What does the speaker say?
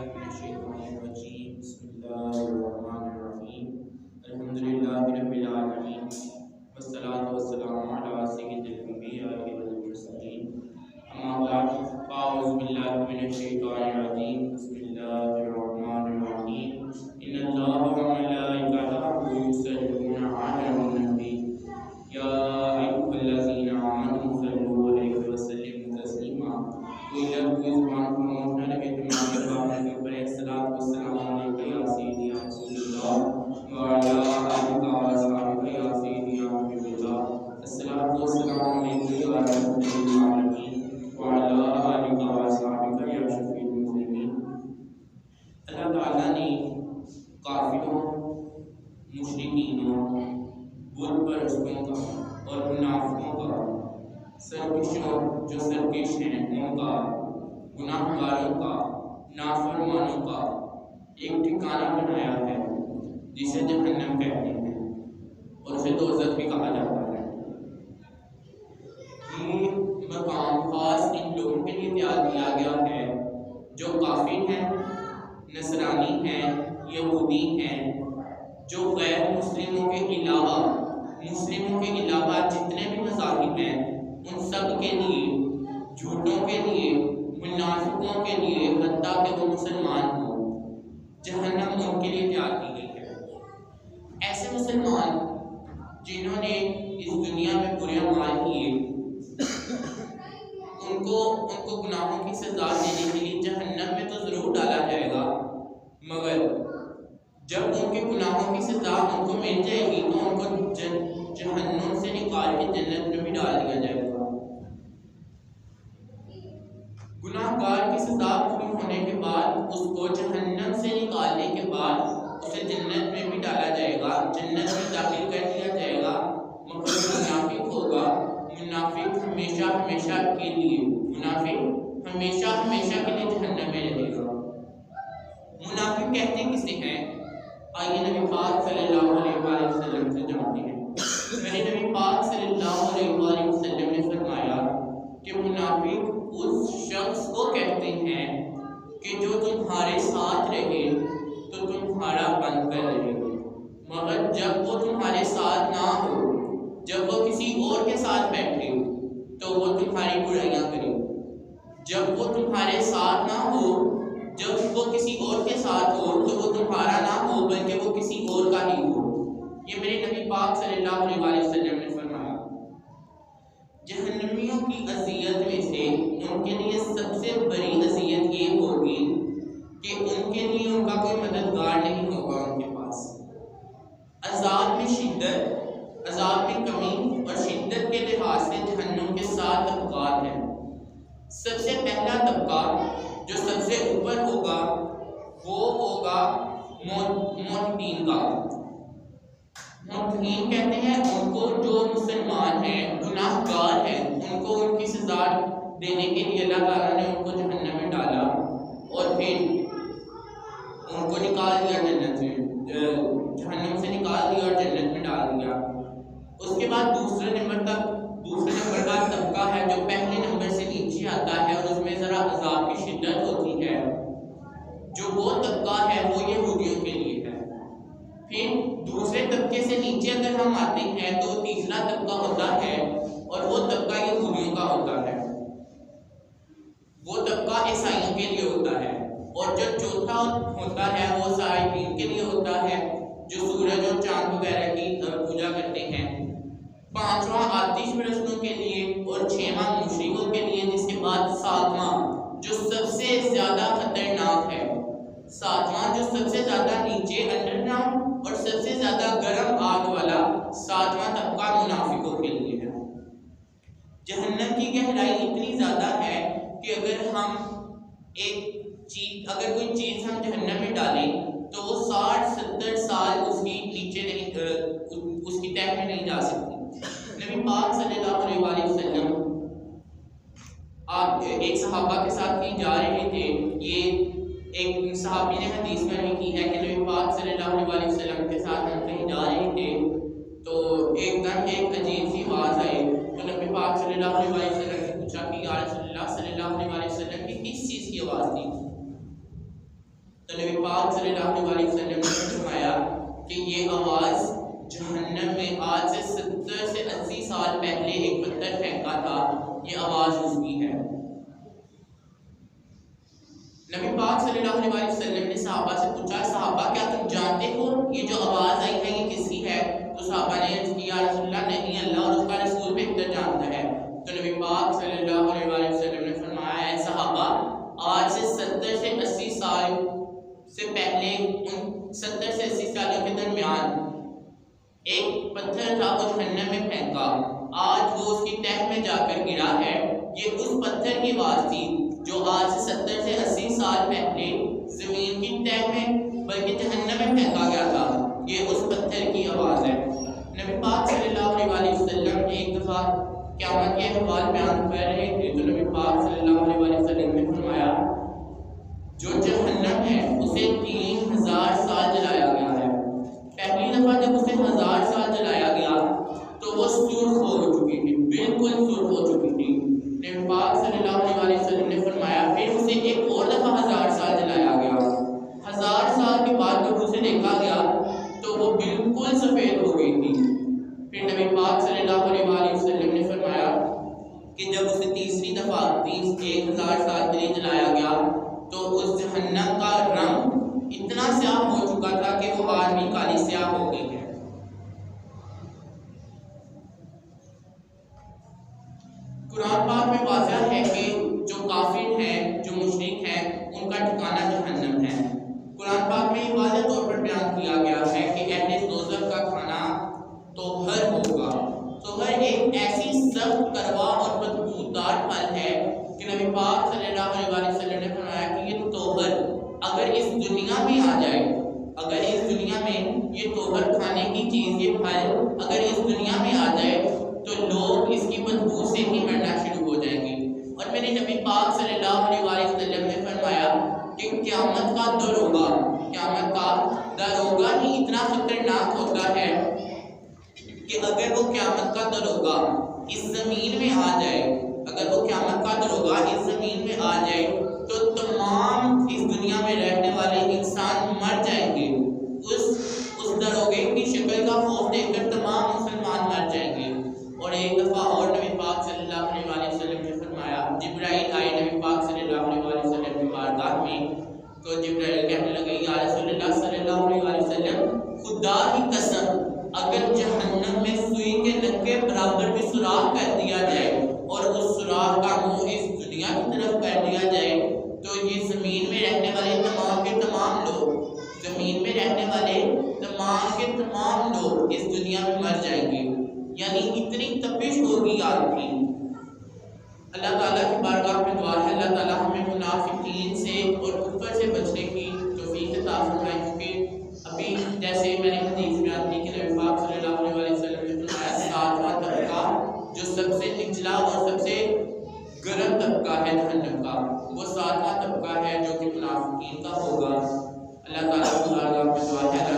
من الشیطان الرجیم بسم اللہ الرحمن الرحیم الحمدللہ رب العالمین والصلاة والسلام علی سید الانبیاء والمرسلین اما بعد فاعوذ باللہ من الشیطان الرجیم بسم اللہ الرحمن الرحیم ان اللہ وملائکتہ یصلون علی النبی یا ایھا الذین آمنوا صلوا علیہ وسلموا تسلیما کوئی لفظ کوئی زبان کو موت نہ لگے تمہارے پاک کے اوپر الصلاۃ والسلام علیک یا سیدی یا رسول اللہ وعلی آلک و اصحابک یا سیدی یا حبیب اللہ الصلاۃ والسلام علیک یا رحمۃ للعالمین وعلی آلک و اصحابک یا شفیع المذنبین۔ اللہ تعالیٰ نے کافروں، مشرکینوں، بت پرستوں کا اور منافقوں کا، سرکشوں جو سرکش ہیں ان کا، گناہ گاروں کا، نافرمانوں کا ایک ٹھکانہ بنایا ہے جسے جہنم کہتے ہیں اور اسے دوزخ بھی کہا جاتا ہے۔ یہ مقام خاص ان لوگوں کے لیے تیار کیا گیا ہے جو کافر ہیں، نصرانی ہیں، یہودی ہیں، جو غیر مسلموں کے علاوہ جتنے بھی مذاہب ہیں ان سب کے لیے، جھوٹوں کے لیے، منافقوں کے لیے، حتیٰ کہ وہ مسلمان ہوں، جہنم ان کے لیے تیار کی گئی ہے۔ ایسے مسلمان جنہوں نے اس دنیا میں برے اعمال کیے، ان کو گناہوں کی سزا دینے کے لیے جہنم میں تو ضرور ڈالا جائے گا، مگر جب ان کے گناہوں کی سزا ان کو مل جائے گی تو ان کو جہنم سے نکال کے جنت میں بھی ڈال دیا جائے گا۔ گناہ گار کی سزا پوری ہونے کے بعد اس کو جہنم سے نکالنے کے بعد اسے جنت میں بھی ڈالا جائے گا، جنت میں داخل کر دیا جائے گا، مگر منافق ہوگا، منافق ہمیشہ کے لیے جہنم میں رہے گا۔ منافق کہتے کسے ہیں؟ آئیے نبی پاک صلی اللہ علیہ وآلہ وسلم سے جانتے ہیں۔ میرے نبی پاک صلی اللہ علیہ وآلہ وسلم نے فرمایا کہ منافق اس شخص کو کہتے ہیں کہ جو تمہارے ساتھ رہے تو تمہارا بن کر رہے، مگر جب وہ تمہارے ساتھ نہ ہو، جب وہ کسی اور کے ساتھ بیٹھے تو وہ تمہاری برائیاں کرے، جب وہ تمہارے ساتھ نہ ہو، جب وہ کسی اور کے ساتھ ہو تو وہ تمہارا نہ ہو بلکہ وہ کسی اور کا ہی ہو۔ یہ میرے نبی پاک صلی اللہ علیہ وآلہ وسلم نے فرمایا۔ جہنمیوں کی اذیت میں سے ان کے لیے سب سے بڑی اذیت یہ ہوگی کہ ان کے لیے ان کا کوئی مددگار نہیں ہوگا ان کے پاس۔ عذاب میں شدت، عذاب میں کمی اور شدت کے لحاظ سے جہنم کے 7 طبقات ہیں۔ سب سے پہلا طبقہ جو سب سے اوپر ہوگا وہ ہوگا موحدین کا۔ موحدین کہتے ہیں ان کو جو مسلمان ہیں، گناہ گار ہیں، ان کو ان کی سزا دینے کے لیے اللہ تعالیٰ نے ان کو جہنم میں ڈالا اور پھر ان کو نکال دیا جہنم سے نکال دیا اور جنت میں ڈال دیا۔ اس کے بعد دوسرے نمبر کا طبقہ ہے جو پہلے نمبر سے نیچے آتا ہے اور اس میں ذرا عذاب کی شدت ہوتی ہے، جو وہ طبقہ ہے وہ یہودیوں کے لیے ہے۔ پھر دوسرے طبقے سے نیچے اگر ہم آتے ہیں تو تیسرا طبقہ ہوتا ہے اور وہ طبقہ یہودیوں کا ہوتا ہے، وہ طبقہ عیسائیوں کے لیے ہوتا ہے، اور جو چوتھا ہوتا ہے وہ صائمین کے لیے ہوتا ہے جو سورج اور چاند وغیرہ کی پوجا کرتے ہیں، پانچواں آتش پرستوں کے لیے اور چھواں مشرکوں کے لیے، جس کے بعد ساتواں جو سب سے زیادہ خطرناک ہے، ساتواں جو سب سے زیادہ نیچے انڈر گراؤنڈ اور سب سے زیادہ گرم آگ والا ساتواں طبقہ منافقوں کے لیے ہے۔ جہنم کی گہرائی اتنی زیادہ ہے کہ اگر کوئی چیز ہم جہنم میں ڈالیں تو وہ 60-70 سال اس کی تہہ میں نہیں جا سکتی۔ نبی پاک صلی اللہ علیہ وآلہ وسلم آپ ایک صحابہ کے ساتھ کہیں جا رہے تھے، یہ ایک صحابی نے حدیث میں بھی کی ہے کہ نبی پاک صلی اللہ علیہ وآلہ وسلم کے ساتھ ہم کہیں جا رہے تھے تو ایک دم ایک عجیب سی آواز آئی، تو نبی پاک صلی اللہ علیہ وآلہ وسلم نے پوچھا کہ یا رسول اللہ صلی اللہ علیہ وآلہ وسلم کی کس چیز کی آواز تھی؟ تو نبی پاک صلی اللہ علیہ وسلم نے فرمایا کہ یہ آواز جہنم میں آج سے 70 سے 80 سال پہلے ایک پتھر پھینکا تھا، یہ آواز اس کی ہے۔ نبی پاک صلی اللہ علیہ وسلم نے صحابہ سے پوچھا، صحابہ کیا تم جانتے ہو یہ جو آواز آئی ہے یہ کس کی ہے؟ تو صحابہ نے عرض کیا رسول اللہ نہیں، اللہ اور اس کا رسول بہتر جانتا ہے۔ تو نبی پاک صلی اللہ علیہ وسلم نے فرمایا، اے صحابہ آج سے 70 سے 80 سال سے پہلے، ان 70 سے 80 سالوں کے درمیان ایک پتھر تھا وہ جہنم میں پھینکا، آج وہ اس کی تہ میں جا کر گرا ہے۔ یہ اس پتھر کی آواز تھی جو آج سے 70 سے 80 سال پہلے زمین کی تہ میں بلکہ جہنم میں پھینکا گیا تھا، یہ اس پتھر کی آواز ہے۔ نبی پاک صلی اللہ علیہ وسلم ایک دفعہ قیامت کے احوال بیان کر رہے تھے تو نبی پاک صلی اللہ علیہ وسلم نے فرمایا جو جہنم ہے اسے 3000 سال جلایا گیا ہے۔ پہلی دفعہ جب اسے 1000 سال جلایا گیا تو وہ سرخ ہو چکی تھی، بالکل سرخ ہو چکی تھی۔ نبی پاک صلی اللہ علیہ وسلم نے فرمایا پھر اسے ایک اور دفعہ 1000 سال جلایا گیا۔ 1000 سال کے بعد جب اسے دیکھا گیا تو وہ بالکل سفید ہو گئی تھی۔ پھر نبی پاک صلی اللہ علیہ وسلم نے فرمایا کہ جب اسے تیسری دفعہ 1000 سال کے لیے جلایا گیا تو اس جہنم کا رنگ اتنا سیاہ ہو چکا تھا کہ وہ آج بھی کالی سیاہ ہو گئی ہے۔ قرآن پاک میں واضح ہے کہ جو کافر ہیں، جو مشرک ہیں، ان کا ٹھکانہ جہنم ہے۔ قرآن پاک میں یہ واضح طور پر بیان کیا گیا ہے کہ اہل دوزخ کا کھانا توہر ہوگا۔ توہر ایک ایسی سخت کڑوا اور بدبودار پھل ہے کہ نبی پاک صلی اللہ علیہ وسلم نے فرمایا کہ یہ توہر اگر اس دنیا میں آ جائے، اگر اس دنیا میں یہ توہر کھانے کی چیز، یہ پھل اگر اس دنیا میں آ جائے تو لوگ اس کی بدبو سے ہی مرنا شروع ہو جائیں گے۔ اور میرے نبی پاک صلی اللہ علیہ وسلم نے فرمایا کہ قیامت کا دروغہ، قیامت کا دروغہ ہی اتنا خطرناک ہوتا ہے کہ اگر وہ قیامت کا دروغہ اس زمین میں آ جائے، اگر وہ قیامت کا دروغہ اس زمین میں آ جائے تو تمام اس دنیا میں رہنے والے انسان مر جائیں گے۔ اس دروغے کی شکل کا خوف دیکھ کر تمام مسلمان مر جائیں گے۔ اور ایک دفعہ اور نبی پاک صلی اللہ علیہ وسلم نے فرمایا، جبرائیل آئے نبی پاک صلی اللہ علیہ وسلم کی بارگاہ میں تو جبرائیل کہنے لگے یا رسول اللہ صلی اللہ علیہ وسلم خدا کی قسم اگر جہنم میں سوئی کے نک کے برابر بھی سوراخ کر دیا جائے اور اس سوراخ کا منہ اس دنیا کی طرف کر دیا جائے تو یہ زمین میں رہنے والے تمام کے تمام لوگ، زمین میں رہنے والے تمام کے تمام لوگ اس دنیا میں مر جائیں گے۔ یعنی اتنی تپش ہوگی آگ کی۔ اللہ تعالیٰ کی بارگاہ میں دعا ہے اللہ تعالیٰ ہمیں منافقین سے اور کفر سے بچنے کی توفیق عطا فرمائے، کیونکہ ابھی جیسے میں نے حدیث میں آپ کی کہ نبی پاک صلی اللہ علیہ وسلم نے فرمایا 7واں طبقہ جو سب سے نچلا اور سب سے گرم طبقہ ہے جہنم کا، وہ 7واں طبقہ ہے جو کہ منافقین کا ہوگا۔ اللہ تعالیٰ کی بارگاہ میں دعا ہے